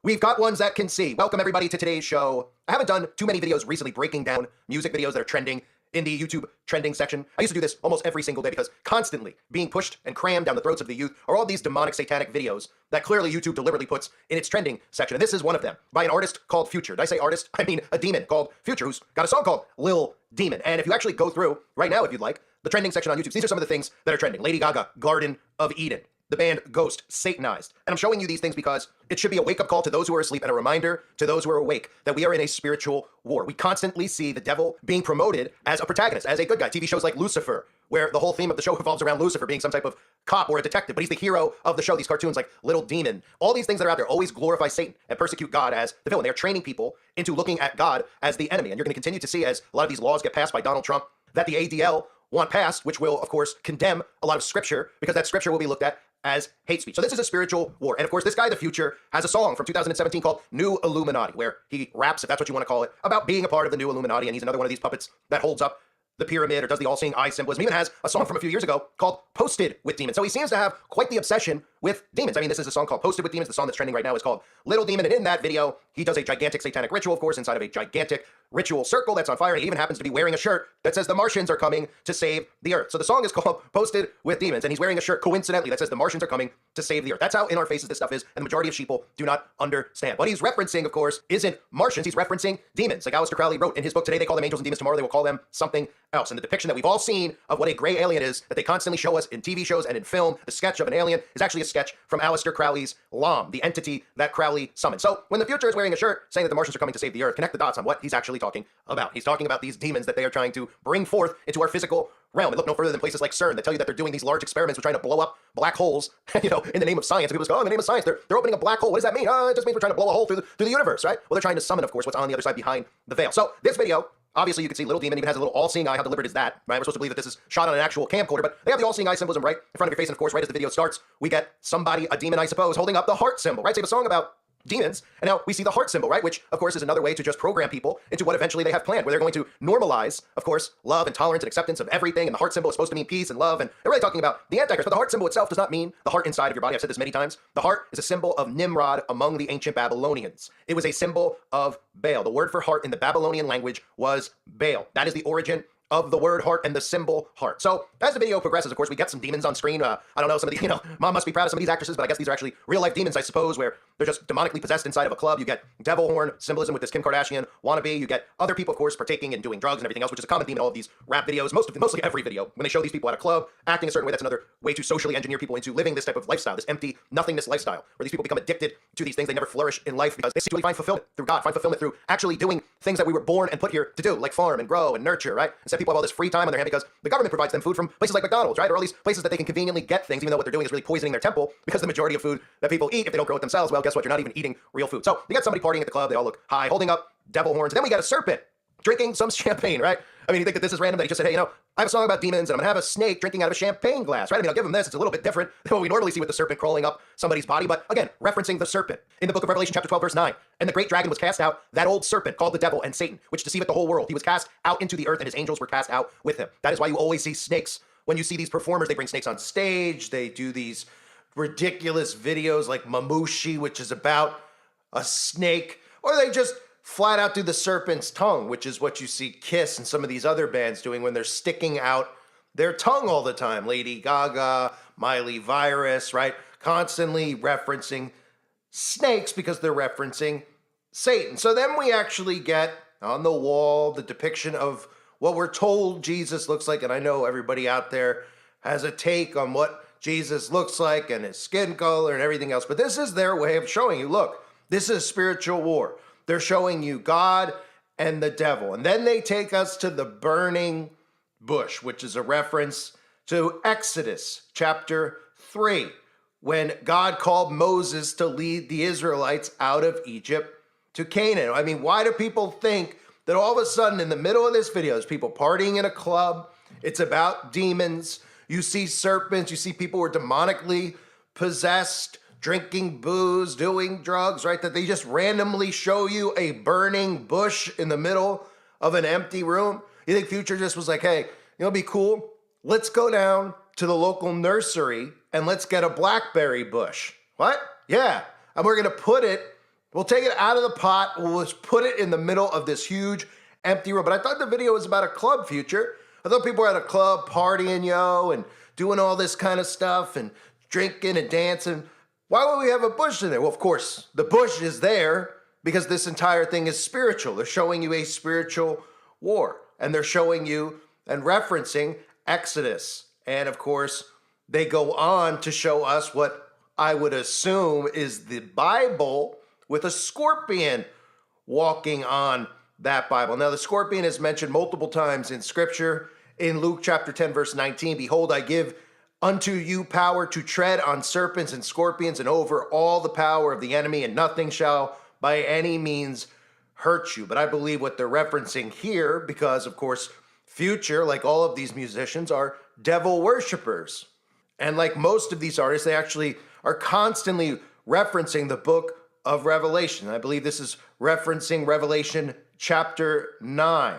We've got ones that can see. Welcome everybody to today's show. I haven't done too many videos recently breaking down music videos that are trending in the YouTube trending section. I used to do this almost every single day because constantly being pushed and crammed down the throats of the youth are all these demonic satanic videos that clearly YouTube deliberately puts in its trending section. And this is one of them by an artist called Future. Did I say artist? I mean a demon called Future who's got a song called Lil Demon. And if you actually go through right now, if you'd like, the trending section on YouTube, these are some of the things that are trending. Lady Gaga, Garden of Eden. The band Ghost, Satanized. And I'm showing you these things because it should be a wake-up call to those who are asleep and a reminder to those who are awake that we are in a spiritual war. We constantly see the devil being promoted as a protagonist, as a good guy. TV shows like Lucifer, where the whole theme of the show revolves around Lucifer being some type of cop or a detective, but he's the hero of the show. These cartoons like Little Demon, all these things that are out there always glorify Satan and persecute God as the villain. They're training people into looking at God as the enemy. And you're going to continue to see as a lot of these laws get passed by Donald Trump that the ADL want passed, which will, of course, condemn a lot of scripture because that scripture will be looked at as hate speech. So this is a spiritual war. And of course, this guy, The Future, has a song from 2017 called New Illuminati, where he raps, if that's what you want to call it, about being a part of the new Illuminati. And he's another one of these puppets that holds up the pyramid or does the all-seeing eye symbolism. He even has a song from a few years ago called Posted with Demons. So he seems to have quite the obsession with demons. I mean, this is a song called Posted with Demons. The song that's trending right now is called Little Demon. And in that video, he does a gigantic satanic ritual, of course, inside of a gigantic ritual circle that's on fire. And he even happens to be wearing a shirt that says the Martians are coming to save the Earth. So the song is called Posted with Demons. And he's wearing a shirt, coincidentally, that says the Martians are coming to save the Earth. That's how in our faces this stuff is. And the majority of sheeple do not understand. What he's referencing, of course, isn't Martians. He's referencing demons. Like Aleister Crowley wrote in his book, Today They Call Them Angels and Demons, Tomorrow They Will Call Them Something Else. And the depiction that we've all seen of what a gray alien is, that they constantly show us in TV shows and in film, the sketch of an alien is actually a sketch from Aleister Crowley's Lam, the entity that Crowley summoned. So when the Future is wearing a shirt saying that the Martians are coming to save the Earth, connect the dots on what he's actually talking about. He's talking about these demons that they are trying to bring forth into our physical realm. And look no further than places like CERN that tell you that they're doing these large experiments with trying to blow up black holes, you know, in the name of science. And people just go, oh, in the name of science, they're opening a black hole. What does that mean? Oh, it just means we're trying to blow a hole through the universe, right? Well, they're trying to summon, of course, what's on the other side behind the veil. So this video, obviously, you can see Little Demon even has a little all-seeing eye. How deliberate is that, right? We're supposed to believe that this is shot on an actual camcorder, but they have the all-seeing eye symbolism right in front of your face. And of course, right as the video starts, we get somebody, a demon, I suppose, holding up the heart symbol, right? So you have a song about demons, and now we see the heart symbol, right? Which, of course, is another way to just program people into what eventually they have planned, where they're going to normalize, of course, love and tolerance and acceptance of everything, and the heart symbol is supposed to mean peace and love, and they're really talking about the Antichrist, but the heart symbol itself does not mean the heart inside of your body. I've said this many times. The heart is a symbol of Nimrod among the ancient Babylonians. It was a symbol of Baal. The word for heart in the Babylonian language was Baal. That is the origin of the word heart and the symbol heart. So as the video progresses, of course, we get some demons on screen. I don't know, some of the, mom must be proud of some of these actresses, but I guess these are actually real life demons, I suppose, where they're just demonically possessed inside of a club. You get devil horn symbolism with this Kim Kardashian wannabe. You get other people, of course, partaking and doing drugs and everything else, which is a common theme in all of these rap videos. Mostly every video, when they show these people at a club acting a certain way, that's another way to socially engineer people into living this type of lifestyle, this empty nothingness lifestyle, where these people become addicted to these things. They never flourish in life because they seem to find fulfillment through God, find fulfillment through actually doing things that we were born and put here to do, like farm and grow and nurture, right? Instead, people have all this free time on their hand because the government provides them food from places like McDonald's, right? Or all these places that they can conveniently get things, even though what they're doing is really poisoning their temple, because the majority of food that people eat, if they don't grow it themselves, well, guess what? You're not even eating real food. So you got somebody partying at the club, they all look high, holding up devil horns, and then we got a serpent drinking some champagne, right? I mean, you think that this is random, that he just said, hey, I have a song about demons, and I'm gonna have a snake drinking out of a champagne glass, right? I mean, I'll give him this. It's a little bit different than what we normally see with the serpent crawling up somebody's body, but again, referencing the serpent in the book of Revelation, chapter 12, verse 9. And the great dragon was cast out, that old serpent called the devil and Satan, which deceiveth the whole world. He was cast out into the earth, and his angels were cast out with him. That is why you always see snakes. When you see these performers, they bring snakes on stage, they do these ridiculous videos like Mamushi, which is about a snake, or they just flat out do the serpent's tongue, which is what you see Kiss and some of these other bands doing when they're sticking out their tongue all the time. Lady Gaga, Miley Virus, right? Constantly referencing snakes because they're referencing Satan. So then we actually get on the wall the depiction of what we're told Jesus looks like. And I know everybody out there has a take on what Jesus looks like and his skin color and everything else. But this is their way of showing you, look, this is a spiritual war. They're showing you God and the devil. And then they take us to the burning bush, which is a reference to Exodus chapter 3, when God called Moses to lead the Israelites out of Egypt to Canaan. I mean, why do people think that all of a sudden in the middle of this video, there's people partying in a club, it's about demons, you see serpents, you see people who are demonically possessed, drinking booze, doing drugs, right? That they just randomly show you a burning bush in the middle of an empty room. You think Future just was like, hey, it'd be cool. Let's go down to the local nursery and let's get a blackberry bush. What? Yeah. And we're going to put it We'll take it out of the pot. We'll just put it in the middle of this huge empty room. But I thought the video was about a club, Future. I thought people were at a club partying, yo, and doing all this kind of stuff and drinking and dancing. Why would we have a bush in there? Well, of course, the bush is there because this entire thing is spiritual. They're showing you a spiritual war, and they're showing you and referencing Exodus. And of course, they go on to show us what I would assume is the Bible with a scorpion walking on that Bible. Now, the scorpion is mentioned multiple times in Scripture. In Luke chapter 10, verse 19, behold, I give unto you power to tread on serpents and scorpions and over all the power of the enemy, and nothing shall by any means hurt you. But I believe what they're referencing here, because of course, Future, like all of these musicians, are devil worshipers. And like most of these artists, they actually are constantly referencing the book of Revelation. I believe this is referencing Revelation chapter 9.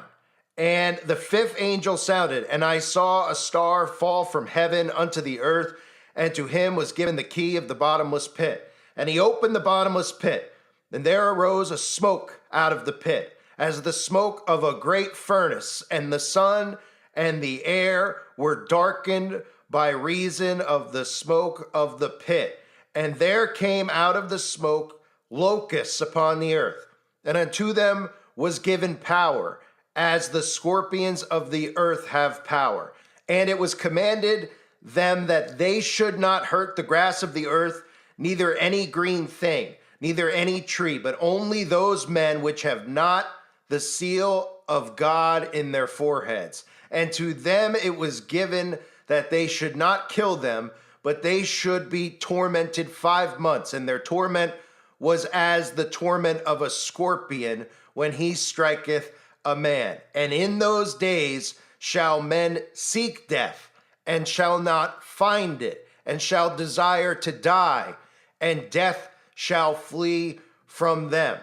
And the fifth angel sounded, and I saw a star fall from heaven unto the earth, and to him was given the key of the bottomless pit. And he opened the bottomless pit, and there arose a smoke out of the pit, as the smoke of a great furnace, and the sun and the air were darkened by reason of the smoke of the pit. And there came out of the smoke locusts upon the earth, and unto them was given power, as the scorpions of the earth have power. And it was commanded them that they should not hurt the grass of the earth, neither any green thing, neither any tree, but only those men which have not the seal of God in their foreheads. And to them it was given that they should not kill them, but they should be tormented 5 months. And their torment was as the torment of a scorpion when he striketh a man. And in those days shall men seek death, and shall not find it, and shall desire to die, and death shall flee from them.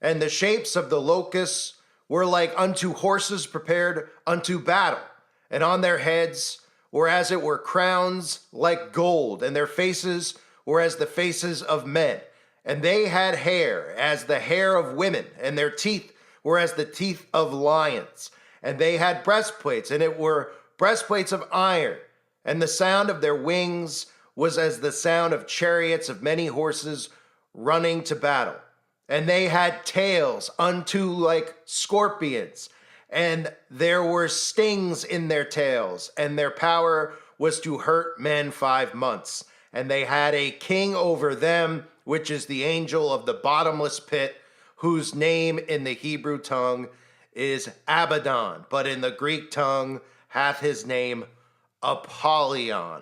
And the shapes of the locusts were like unto horses prepared unto battle, and on their heads were as it were crowns like gold, and their faces were as the faces of men. And they had hair as the hair of women, and their teeth were as the teeth of lions. And they had breastplates, and it were breastplates of iron. And the sound of their wings was as the sound of chariots of many horses running to battle. And they had tails unto like scorpions, and there were stings in their tails, and their power was to hurt men 5 months. And they had a king over them, which is the angel of the bottomless pit, whose name in the Hebrew tongue is Abaddon, but in the Greek tongue hath his name Apollyon.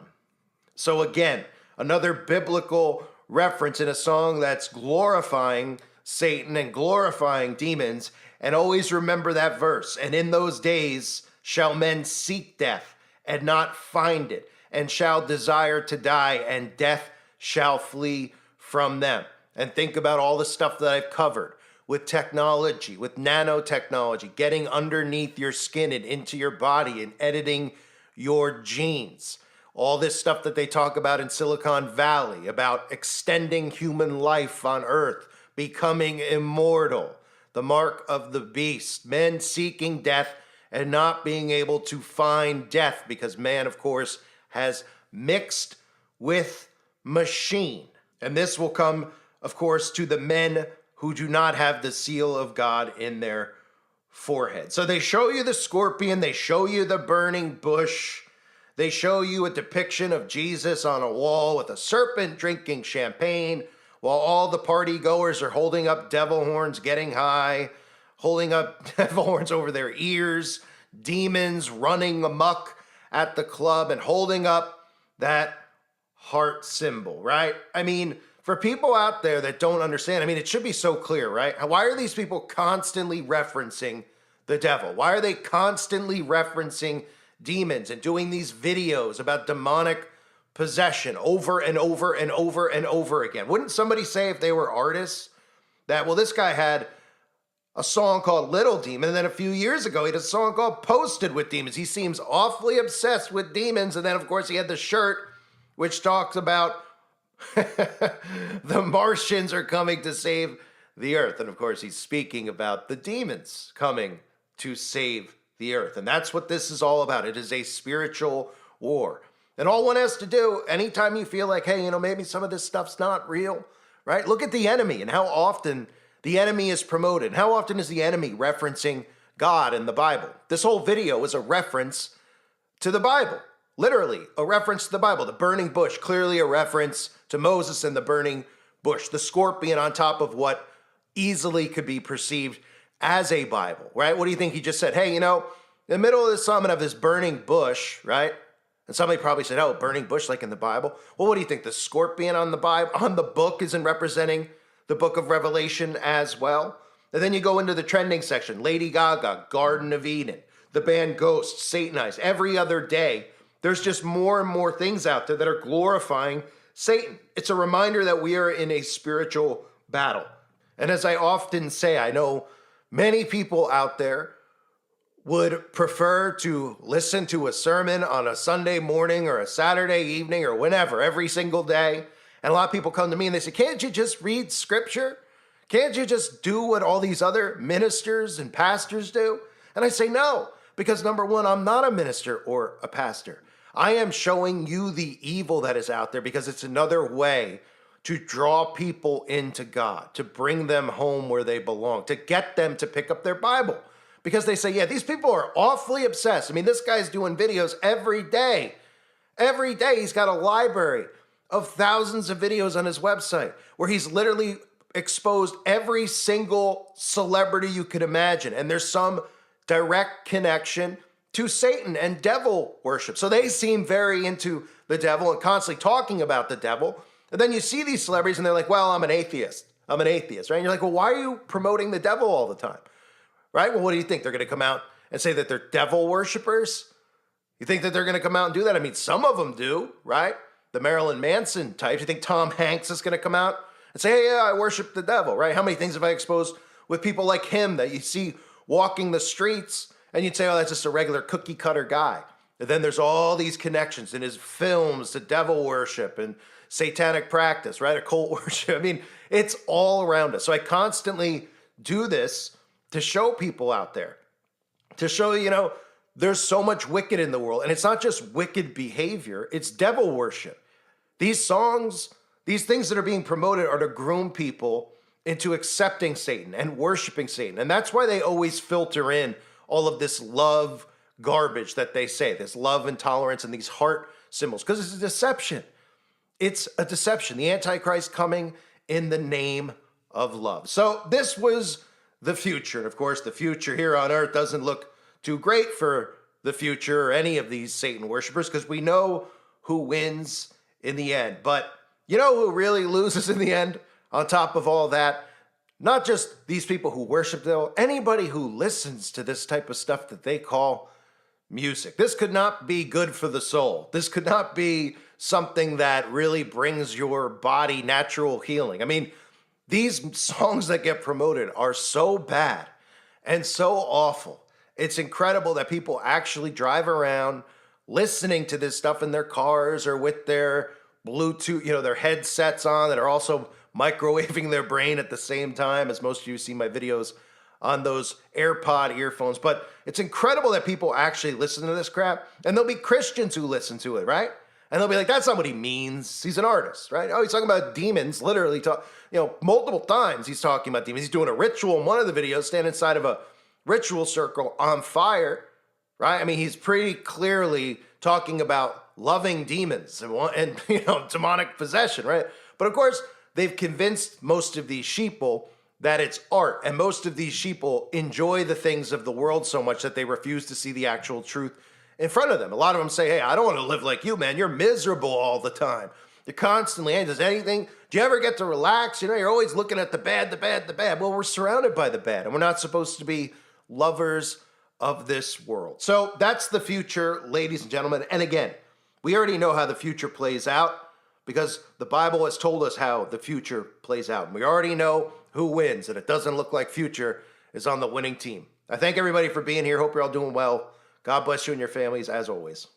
So again, another biblical reference in a song that's glorifying Satan and glorifying demons. And always remember that verse. And in those days shall men seek death and not find it, and shall desire to die, and death shall flee from them. And think about all the stuff that I've covered with technology, with nanotechnology, getting underneath your skin and into your body and editing your genes. All this stuff that they talk about in Silicon Valley, about extending human life on Earth, becoming immortal, the mark of the beast, men seeking death and not being able to find death because man, of course, has mixed with machine. And this will come, of course, to the men who do not have the seal of God in their forehead. So they show you the scorpion, they show you the burning bush, they show you a depiction of Jesus on a wall with a serpent drinking champagne, while all the party goers are holding up devil horns, getting high, holding up devil horns over their ears, demons running amok at the club and holding up that heart symbol, right? I mean, for people out there that don't understand, I mean, it should be so clear, right? Why are these people constantly referencing the devil? Why are they constantly referencing demons and doing these videos about demonic possession over and over and over and over again? Wouldn't somebody say, if they were artists, that, well, this guy had a song called Little Demon, and then a few years ago he had a song called Posted with Demons. He seems awfully obsessed with demons, and then of course he had the shirt which talks about the Martians are coming to save the earth. And of course, he's speaking about the demons coming to save the earth. And that's what this is all about. It is a spiritual war. And all one has to do, anytime you feel like, hey, maybe some of this stuff's not real, right? Look at the enemy and how often the enemy is promoted. How often is the enemy referencing God in the Bible? This whole video is a reference to the Bible. Literally, a reference to the Bible. The burning bush, clearly a reference to Moses and the burning bush. The scorpion on top of what easily could be perceived as a Bible, right? What do you think he just said? Hey, in the middle of the summit of this burning bush, right? And somebody probably said, oh, burning bush like in the Bible. Well, what do you think? The scorpion on the Bible, on the book, isn't representing the book of Revelation as well? And then you go into the trending section. Lady Gaga, Garden of Eden, the band Ghost, Satanize. Every other day, there's just more and more things out there that are glorifying Satan. It's a reminder that we are in a spiritual battle. And as I often say, I know many people out there would prefer to listen to a sermon on a Sunday morning or a Saturday evening or whenever, every single day. And a lot of people come to me and they say, can't you just read scripture? Can't you just do what all these other ministers and pastors do? And I say, no, because number one, I'm not a minister or a pastor. I am showing you the evil that is out there because it's another way to draw people into God, to bring them home where they belong, to get them to pick up their Bible. Because they say, yeah, these people are awfully obsessed. I mean, this guy's doing videos every day. Every day he's got a library of thousands of videos on his website where he's literally exposed every single celebrity you could imagine. And there's some direct connection to Satan and devil worship. So they seem very into the devil and constantly talking about the devil. And then you see these celebrities and they're like, well, I'm an atheist. I'm an atheist, right? And you're like, well, why are you promoting the devil all the time? Right? Well, what do you think? They're going to come out and say that they're devil worshipers? You think that they're going to come out and do that? I mean, some of them do, right? The Marilyn Manson types. You think Tom Hanks is going to come out and say, hey, yeah, I worship the devil, right? How many things have I exposed with people like him that you see walking the streets and you'd say, oh, that's just a regular cookie cutter guy. And then there's all these connections in his films to devil worship and satanic practice, right? Occult worship. I mean, it's all around us. So I constantly do this to show people out there, to show, there's so much wicked in the world. And it's not just wicked behavior, it's devil worship. These songs, these things that are being promoted are to groom people into accepting Satan and worshiping Satan. And that's why they always filter in all of this love garbage that they say, this love and tolerance and these heart symbols, because it's a deception. It's a deception. The Antichrist coming in the name of love. So this was the future. And of course, the future here on earth doesn't look too great for the future or any of these Satan worshipers because we know who wins in the end. But you know who really loses in the end on top of all that? Not just these people who worship the devil, anybody who listens to this type of stuff that they call music. This could not be good for the soul. This could not be something that really brings your body natural healing. I mean, these songs that get promoted are so bad and so awful. It's incredible that people actually drive around listening to this stuff in their cars or with their Bluetooth, their headsets on that are also microwaving their brain at the same time, as most of you see my videos on those AirPod earphones. But it's incredible that people actually listen to this crap. And there'll be Christians who listen to it, right? And they'll be like, that's not what he means. He's an artist, right? Oh, he's talking about demons, literally, multiple times he's talking about demons. He's doing a ritual in one of the videos, standing inside of a ritual circle on fire, right? I mean, he's pretty clearly talking about loving demons and demonic possession, right? But of course, they've convinced most of these sheeple that it's art. And most of these sheeple enjoy the things of the world so much that they refuse to see the actual truth in front of them. A lot of them say, hey, I don't want to live like you, man. You're miserable all the time. You're constantly, hey, does anything, do you ever get to relax? You're always looking at the bad, the bad, the bad. Well, we're surrounded by the bad, and we're not supposed to be lovers of this world. So that's the future, ladies and gentlemen. And again, we already know how the future plays out because the Bible has told us how the future plays out. And we already know who wins, and it doesn't look like future is on the winning team. I thank everybody for being here. Hope you're all doing well. God bless you and your families as always.